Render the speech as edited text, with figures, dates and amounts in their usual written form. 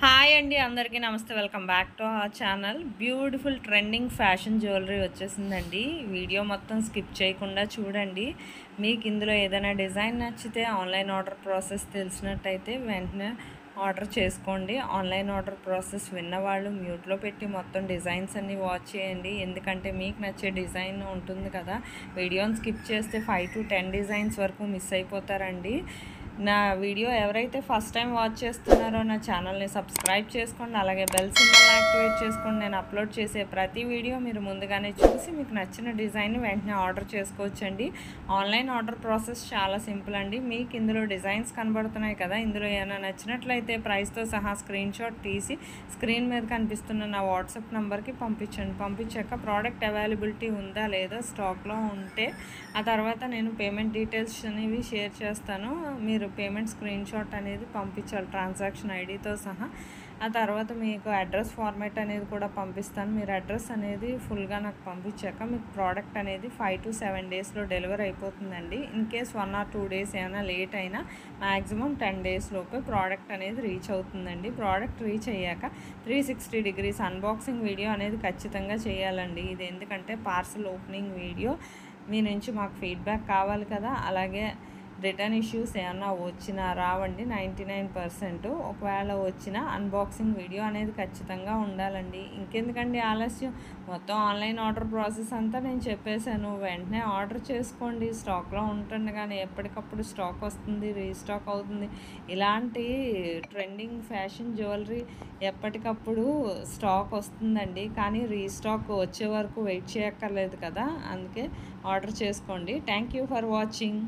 Hi అండి, అందరికీ నమస్తే. Welcome back to our channel. Beautiful trending fashion jewellery వచ్చేసిందండి. వీడియో మొత్తం స్కిప్ చేయకుండా చూడండి. మీకు ఇందులో ఏదైనా డిజైన్ నచ్చితే ఆన్లైన్ ఆర్డర్ ప్రాసెస్ తెలిసినట్టయితే వెంటనే ఆర్డర్ చేసుకోండి. ఆన్లైన్ ఆర్డర్ ప్రాసెస్ విన్నవాళ్ళు మ్యూట్లో పెట్టి మొత్తం డిజైన్స్ అన్నీ వాచ్ చేయండి. ఎందుకంటే మీకు నచ్చే డిజైన్ ఉంటుంది కదా. వీడియోని స్కిప్ చేస్తే 5 to 10 డిజైన్స్ వరకు మిస్ అయిపోతారండి. నా వీడియో ఎవరైతే ఫస్ట్ టైం వాచ్ చేస్తున్నారో నా ఛానల్ని సబ్స్క్రైబ్ చేసుకోండి. అలాగే బెల్ సింబల్ యాక్టివేట్ చేసుకోండి. నేను అప్లోడ్ చేసే ప్రతి వీడియో మీరు ముందుగానే చూసి మీకు నచ్చిన డిజైన్ వెంటనే ఆర్డర్ చేసుకోవచ్చండి. ఆన్లైన్ ఆర్డర్ ప్రాసెస్ చాలా సింపుల్ అండి. మీకు ఇందులో డిజైన్స్ కనబడుతున్నాయి కదా, ఇందులో ఏమైనా నచ్చినట్లయితే ప్రైస్తో సహా స్క్రీన్ షాట్ తీసి స్క్రీన్ మీద కనిపిస్తున్న నా వాట్సాప్ నెంబర్కి పంపించండి. పంపించాక ప్రోడక్ట్ అవైలబిలిటీ ఉందా లేదా, స్టాక్లో ఉంటే ఆ తర్వాత నేను పేమెంట్ డీటెయిల్స్ అనేవి షేర్ చేస్తాను. మీరు పేమెంట్ స్క్రీన్ షాట్ అనేది పంపించాలి ట్రాన్సాక్షన్ ఐడితో సహా. ఆ తర్వాత మీకు అడ్రస్ ఫార్మేట్ అనేది కూడా పంపిస్తాను. మీరు అడ్రస్ అనేది ఫుల్గా నాకు పంపించాక మీకు ప్రోడక్ట్ అనేది 5 to 7 డేస్లో డెలివరీ అయిపోతుందండి. ఇన్ కేస్ 1 or 2 డేస్ ఏమైనా లేట్ అయినా మ్యాక్సిమం 10 డేస్ లోపే ప్రోడక్ట్ అనేది రీచ్ అవుతుందండి. ప్రోడక్ట్ రీచ్ అయ్యాక 360 degrees అన్బాక్సింగ్ వీడియో అనేది ఖచ్చితంగా చేయాలండి. ఇది ఎందుకంటే పార్సల్ ఓపెనింగ్ వీడియో మీ నుంచి మాకు ఫీడ్బ్యాక్ కావాలి కదా. అలాగే రిటర్న్ ఇష్యూస్ ఏమన్నా వచ్చినా రావండి 99%. ఒకవేళ వచ్చినా అన్బాక్సింగ్ వీడియో అనేది ఖచ్చితంగా ఉండాలండి. ఇంకెందుకండి ఆలస్యం, మొత్తం ఆన్లైన్ ఆర్డర్ ప్రాసెస్ అంతా నేను చెప్పేశాను. వెంటనే ఆర్డర్ చేసుకోండి. స్టాక్లో ఉంటుండగానే ఎప్పటికప్పుడు స్టాక్ వస్తుంది, రీస్టాక్ అవుతుంది. ఇలాంటి ట్రెండింగ్ ఫ్యాషన్ జ్యువెలరీ ఎప్పటికప్పుడు స్టాక్ వస్తుందండి, కానీ రీస్టాక్ వచ్చే వరకు వెయిట్ చేయక్కర్లేదు కదా. అందుకే ఆర్డర్ చేసుకోండి. Thank you for watching.